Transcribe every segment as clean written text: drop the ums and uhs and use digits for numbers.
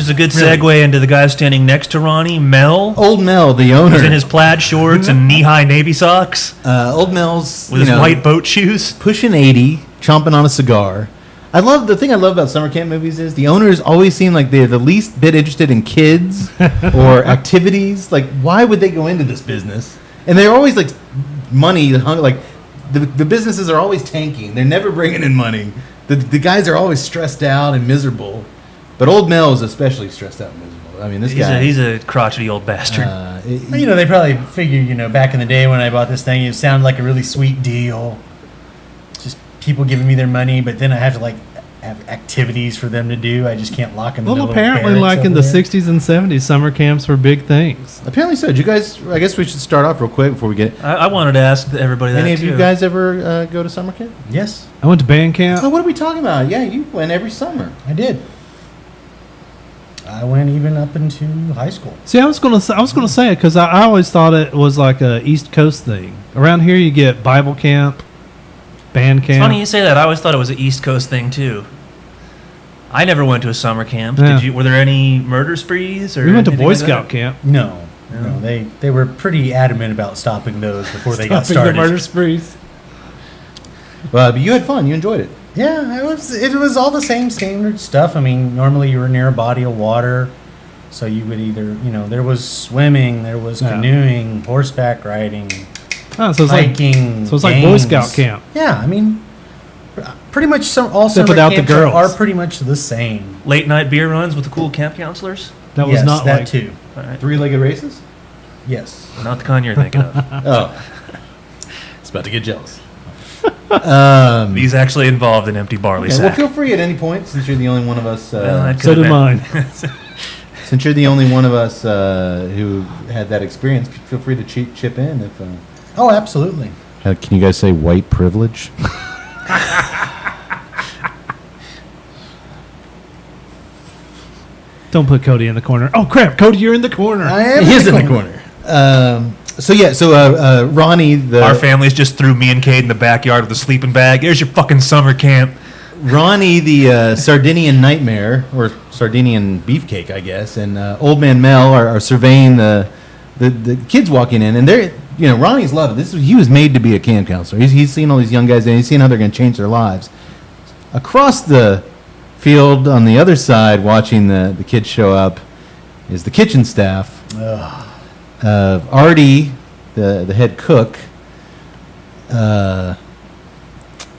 is a good segue into the guy standing next to Ronnie, Mel. Old Mel, the owner. He's in his plaid shorts and knee-high navy socks. Old Mel's with his white boat shoes. Pushing 80, chomping on a cigar. The thing I love about summer camp movies is the owners always seem like they're the least bit interested in kids or activities. Like, why would they go into this business? And they're always like money, like the businesses are always tanking. They're never bringing in money. The guys are always stressed out and miserable. But Old Mel is especially stressed out and miserable. I mean, he's a crotchety old bastard. They probably figured, back in the day when I bought this thing, it sounded like a really sweet deal. Just people giving me their money, but then I have to have activities for them to do. I just can't lock them. Well, apparently, in the 60s and 70s, summer camps were big things. Apparently so. Did you guys? I guess we should start off real quick before we get it. I wanted to ask everybody that. Any of you guys ever go to summer camp? Yes. I went to band camp. Oh, what are we talking about? Yeah, you went every summer. I did. I went even up into high school. See, I was gonna say it because I always thought it was like a East Coast thing. Around here, you get Bible camp, band camp. It's funny you say that. I always thought it was an East Coast thing too. I never went to a summer camp. Yeah. Did you? Were there any murder sprees? Or we went to Boy Scout camp. No, they were pretty adamant about stopping those before they got started. The murder sprees. But you had fun. You enjoyed it. Yeah, it was all the same standard stuff. I mean, normally you were near a body of water, so you would either, there was swimming, there was canoeing, horseback riding, hiking. So it's like Boy Scout camp. Yeah, I mean, pretty much all summer camps are pretty much the same. Late night beer runs with the cool camp counselors? That was not that too. All right. Three-legged races? Yes. Not the kind you're thinking of. Oh. It's about to get jealous. These actually involved an empty barley sack. Well, feel free at any point, since you're the only one of us. So do mine. Since you're the only one of us who had that experience, feel free to chip in. If. Oh, absolutely. Can you guys say white privilege? Don't put Cody in the corner. Oh crap, Cody, you're in the corner. I am. He is in the corner. So Ronnie, our families just threw me and Cade in the backyard with a sleeping bag. Here's your fucking summer camp. Ronnie, the Sardinian nightmare, or Sardinian beefcake, I guess, and Old Man Mel are surveying the kids walking in, and they're, Ronnie's loving this. He was made to be a camp counselor. He's seen all these young guys, and he's seen how they're going to change their lives. Across the field, on the other side, watching the kids show up, is the kitchen staff. Artie, the head cook,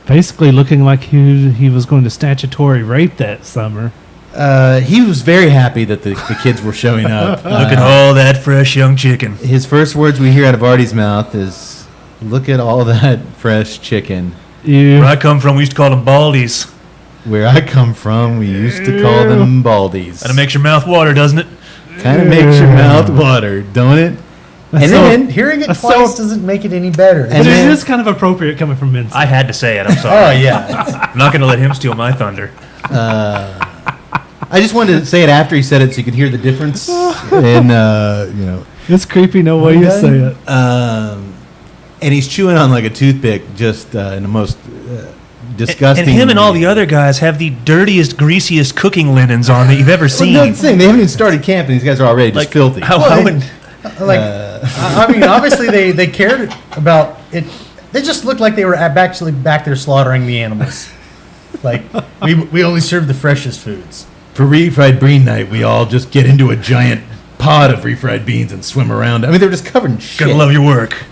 basically looking like he was going to statutory rape that summer. He was very happy that the kids were showing up. Look at all that fresh young chicken. His first words we hear out of Artie's mouth is, "Look at all that fresh chicken." Ew. Where I come from, we used to call them baldies. Where I come from, we used to call them baldies. And it makes your mouth water, doesn't it? Kind of makes your mouth water, don't it? And then hearing it twice doesn't make it any better. But it is kind of appropriate coming from Mincy. I had to say it. I'm sorry. Oh yeah. I'm not going to let him steal my thunder. I just wanted to say it after he said it so you could hear the difference. And it's creepy. No way you say it. And he's chewing on like a toothpick, just in the most disgusting. And him and all the other guys have the dirtiest, greasiest cooking linens on that you've ever seen. Well, that's the thing. They haven't even started camp, and these guys are already just filthy. I mean, obviously they cared about it. They just looked like they were actually back there slaughtering the animals. Like we only serve the freshest foods. For refried bean night, we all just get into a giant pot of refried beans and swim around. I mean, they're just covered in shit. Gotta love your work.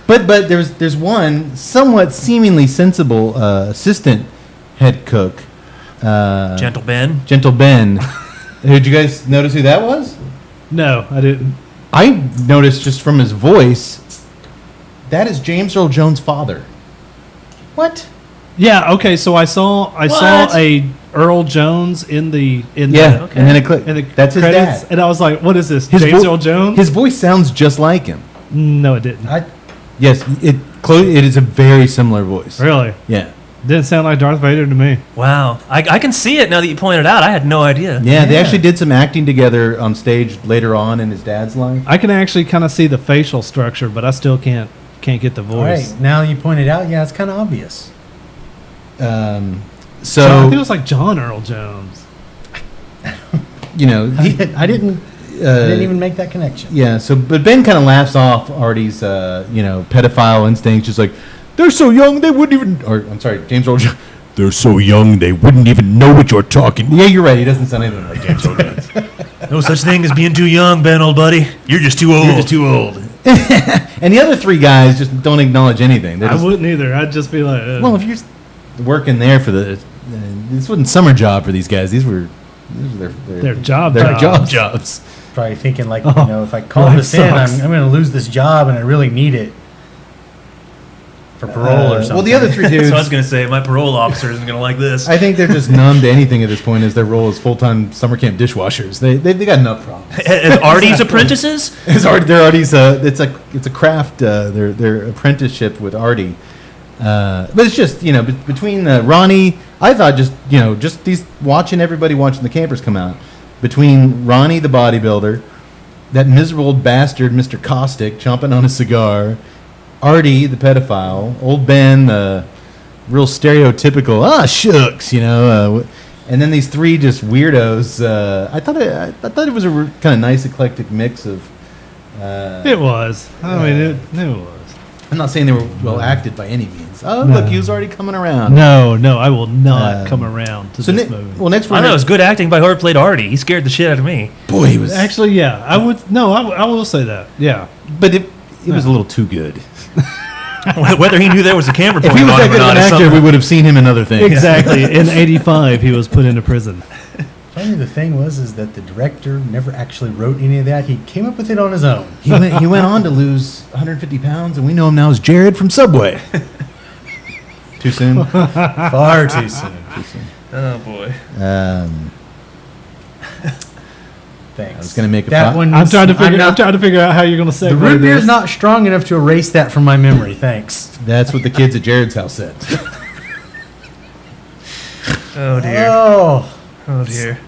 But there's one somewhat seemingly sensible assistant head cook, Gentle Ben. Gentle Ben. Did you guys notice who that was? No, I didn't. I noticed just from his voice, that is James Earl Jones' father. What? Yeah. Okay. So I saw a Earl Jones in the and then it clicked. That's his credits, dad. And I was like, "What is this? James Earl Jones?" His voice sounds just like him. No, it didn't. Yes, it is a very similar voice. Really? Yeah. Didn't sound like Darth Vader to me. Wow. I can see it now that you pointed it out. I had no idea. Yeah, they actually did some acting together on stage later on in his dad's life. I can actually kind of see the facial structure, but I still can't get the voice. All right. Now you pointed out, yeah, it's kind of obvious. So I think it was like John Earl Jones. you know, I didn't even make that connection. Yeah. So, but Ben kind of laughs off Artie's, pedophile instincts. Just like they're so young, they wouldn't even. Or I'm sorry, James Earl Jones. They're so young, they wouldn't even know what you're talking. Yeah, you're right. He doesn't sound anything like James Earl Jones. No such thing as being too young, Ben, old buddy. You're just too old. You're just too old. And the other three guys just don't acknowledge anything. I wouldn't either. I'd just be like, well, if you're working there for this wasn't summer job for these guys. These were their jobs. Probably thinking like, if I call this in, I'm going to lose this job and I really need it for parole or something. Well, the other three dudes. So I was going to say, my parole officer isn't going to like this. I think they're just numb to anything at this point as their role as full-time summer camp dishwashers. They got enough problems. As Artie's apprentices? They're Artie's, it's a craft, their apprenticeship with Artie. But it's just, between Ronnie, I thought just these watching the campers come out. Between Ronnie the bodybuilder, that miserable old bastard, Mr. Caustic, chomping on a cigar, Artie the pedophile, old Ben, the real stereotypical, shucks, and then these three just weirdos. I thought it was a kind of nice eclectic mix of. It was. I mean, it was. I'm not saying they were well acted by any means. Oh, no. Look, he was already coming around. No, I will not come around to this movie. Well, next I know it was good acting by whoever played Artie. He scared the shit out of me. Boy, he was actually, yeah. I would. No, I will say that. Yeah, but it was a little too good. Whether he knew there was a camera if pointing he was on him that good of an actor, we would have seen him in other things. Exactly. In '85, he was put into prison. Funny, the thing was that the director never actually wrote any of that. He came up with it on his own. He went on to lose 150 pounds, and we know him now as Jared from Subway. Too soon? Far too soon. Oh, boy. Thanks. I was going to make that one. I'm trying to figure out how you're going to say the root beer is not strong enough to erase that from my memory. Thanks. That's what the kids at Jared's house said. Oh, dear. Oh, dear.